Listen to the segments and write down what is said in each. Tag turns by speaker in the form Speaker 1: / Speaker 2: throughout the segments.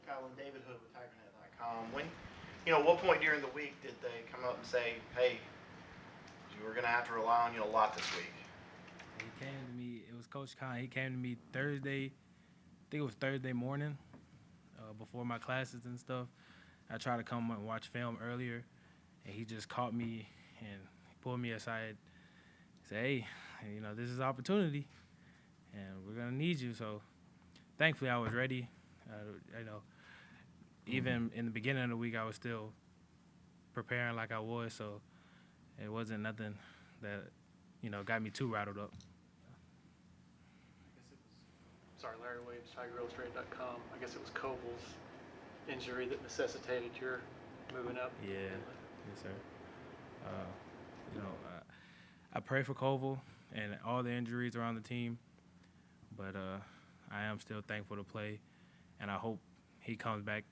Speaker 1: Kylon David Hood with TigerNet.com. What point during the week did they come up and say, hey, you were going to have to rely on you a lot this week?
Speaker 2: He came to me. It was Coach Khan. He came to me Thursday. I think it was Thursday morning, before my classes and stuff. I tried to come and watch film earlier, and he just caught me and pulled me aside. He said, "Hey, this is opportunity, and we're gonna need you." So, thankfully, I was ready. Even in the beginning of the week, I was still preparing like I was. So, it wasn't nothing that got me too rattled up.
Speaker 3: Larry Williams, TigerIllustrated.com. I guess it was Koval's injury that necessitated your moving up.
Speaker 2: Yeah, yes, sir. I pray for Koval and all the injuries around the team, but I am still thankful to play, and I hope he comes back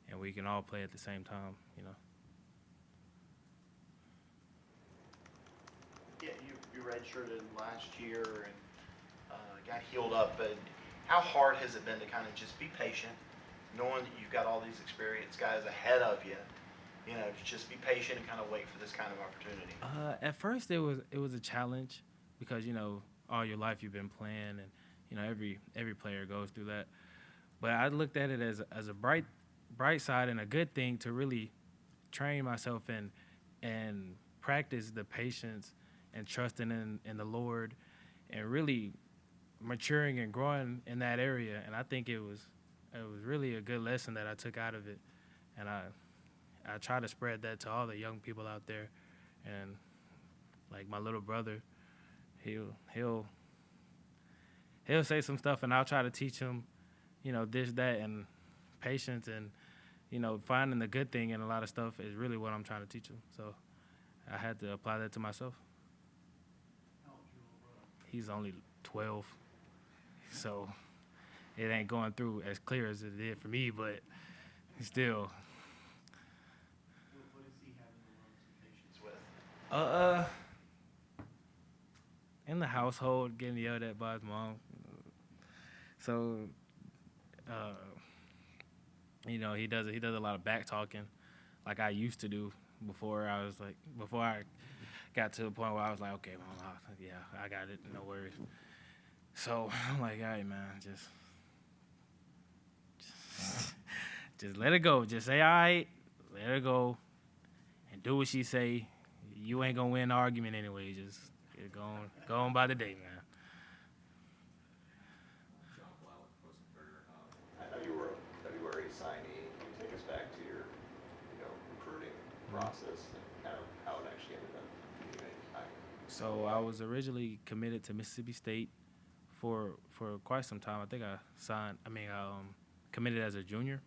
Speaker 2: and we can all play at the same time.
Speaker 1: Yeah, you redshirted last year and got healed up, but how hard has it been to kind of just be patient, knowing that you've got all these experienced guys ahead of you, to just be patient and kind of wait for this kind of opportunity?
Speaker 2: At first, it was a challenge because all your life you've been playing, and every player goes through that. But I looked at it as a bright side and a good thing to really train myself and practice the patience and trusting in the Lord, and really maturing and growing in that area. And I think it was really a good lesson that I took out of it, and I try to spread that to all the young people out there. And like my little brother, he'll say some stuff, and I'll try to teach him, this, that, and patience, and finding the good thing in a lot of stuff is really what I'm trying to teach him. So I had to apply that to myself. He's only 12, so it ain't going through as clear as it did for me, but still.
Speaker 1: What does he have in the room some patience with?
Speaker 2: In the household, getting yelled at by his mom. So, he does a lot of back talking, like I used to do before I got to the point where I was like, okay, Mom, yeah, I got it, no worries. So I'm like, all right, man, just let it go. Just say, all right, let her go, and do what she say. You ain't gonna win the argument anyway. Just go on by the day, man.
Speaker 4: I know you were a February signee. Can you take us back to your, recruiting process and kind of how it actually ended up being made?
Speaker 2: So I was originally committed to Mississippi State for quite some time. I think I committed as a junior,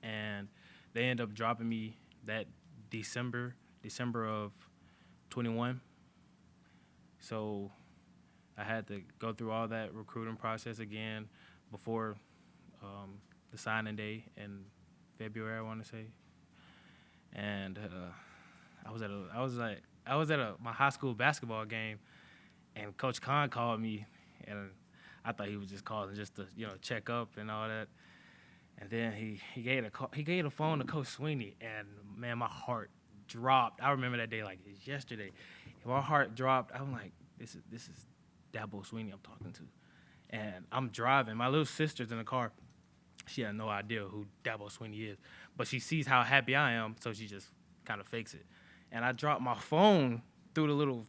Speaker 2: and they ended up dropping me that December of 21. So I had to go through all that recruiting process again before the signing day in February, I want to say. And I was at my high school basketball game, and Coach Khan called me, and I thought he was just calling just to check up and all that. And then he gave the phone to Coach Swinney, and man, my heart dropped. I remember that day like it's yesterday. My heart dropped. I'm like, this is Dabo Swinney I'm talking to, and I'm driving. My little sister's in the car. She had no idea who Dabo Swinney is, but she sees how happy I am, so she just kind of fakes it. And I dropped my phone through the little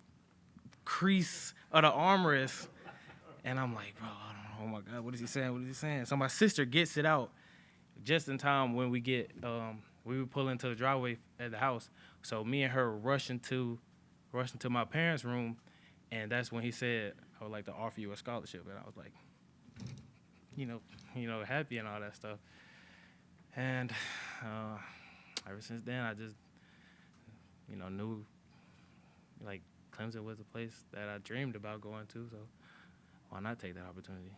Speaker 2: crease of the armrest, and I'm like, bro, oh my God, what is he saying? What is he saying? So my sister gets it out just in time when we would pull into the driveway at the house. So me and her rushing to my parents' room, and that's when he said, I would like to offer you a scholarship. And I was like, happy and all that stuff. And ever since then, I just, knew like Clemson was a place that I dreamed about going to. So why not take that opportunity?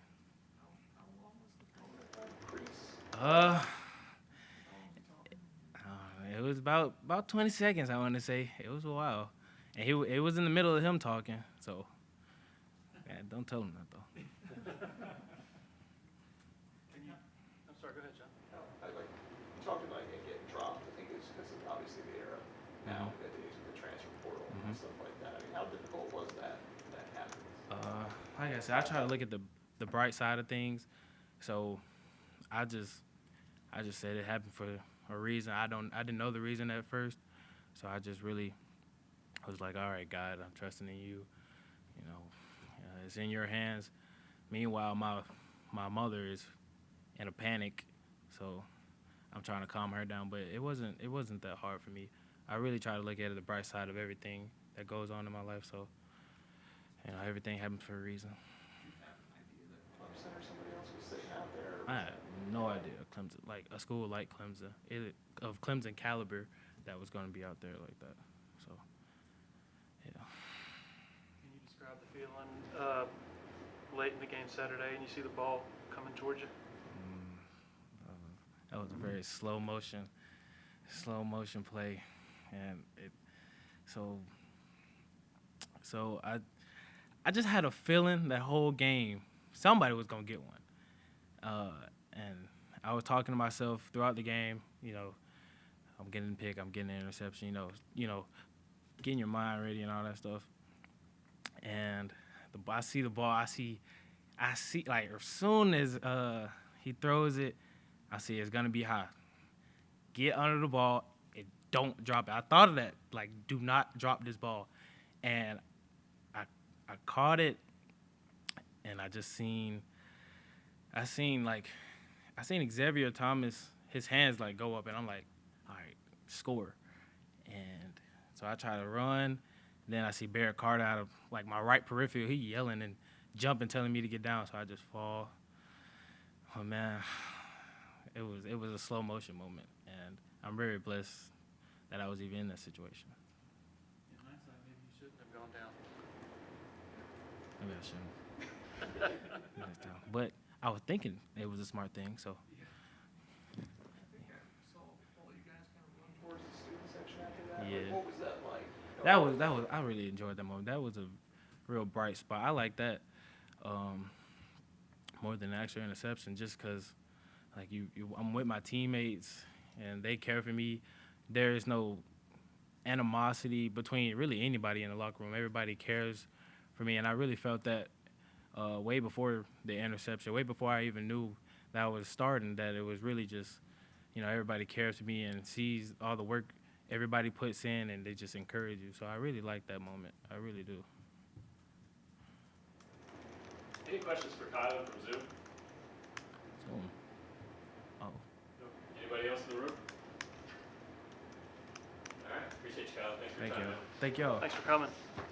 Speaker 4: How long was the phone at that crease?
Speaker 2: It was about 20 seconds, I want to say. It was a while. And it was in the middle of him talking, so don't tell him that, though.
Speaker 3: I'm sorry, go ahead, John.
Speaker 4: now
Speaker 2: Mhm.
Speaker 4: that days with the transfer portal
Speaker 2: Mhm.
Speaker 4: and stuff like that. I mean, how difficult was that when that happened?
Speaker 2: Like I said, I try to look at the bright side of things. So I just said it happened for a reason. I didn't know the reason at first, so I just really was like, all right, God, I'm trusting in you. You know, it's in your hands. Meanwhile, my mother is in a panic, so I'm trying to calm her down. But it wasn't that hard for me. I really try to look at the bright side of everything that goes on in my life. So, everything happens for a reason.
Speaker 4: Did you have an idea that Clemson or somebody else was sitting out there?
Speaker 2: I had no idea Clemson, like a school like Clemson, of Clemson caliber, that was going to be out there like that. So, yeah.
Speaker 3: Can you describe the feeling late in the game Saturday and you see the ball coming towards you?
Speaker 2: That was a very slow motion play, and so I just had a feeling that whole game somebody was gonna get one, and I was talking to myself throughout the game. I'm getting the pick, I'm getting the interception. Getting your mind ready and all that stuff. And I see the ball. I see like as soon as he throws it, I see it's gonna be high. Get under the ball and don't drop it. I thought of that, like, do not drop this ball. And I caught it, and I seen Xavier Thomas, his hands like go up, and I'm like, all right, score. And so I try to run. Then I see Barrett Carter out of like my right peripheral. He yelling and jumping, telling me to get down. So I just fall. Oh man, it was a slow motion moment, and I'm very blessed that I was even in that situation.
Speaker 3: In hindsight, maybe you shouldn't have gone down.
Speaker 2: Maybe I shouldn't. But I was thinking it was a smart thing. So
Speaker 4: I think I saw all you guys kind of run towards the student section after that.
Speaker 2: Yeah.
Speaker 4: Like, what was that like?
Speaker 2: that was I really enjoyed that moment. That was a real bright spot. I like that more than the actual interception, just because like I'm with my teammates and they care for me. There is no animosity between really anybody in the locker room. Everybody cares for me, and I really felt that way before the interception, way before I even knew that I was starting, that it was really just, everybody cares for me and sees all the work everybody puts in, and they just encourage you. So I really like that moment. I really do.
Speaker 5: Any questions for Kylon from Zoom?
Speaker 2: Oh.
Speaker 5: Anybody else in the room? All right, appreciate you, Kylon. Thanks for your
Speaker 2: Thank
Speaker 5: time,
Speaker 2: you.
Speaker 5: man.
Speaker 2: Thank y'all.
Speaker 3: Thanks for coming.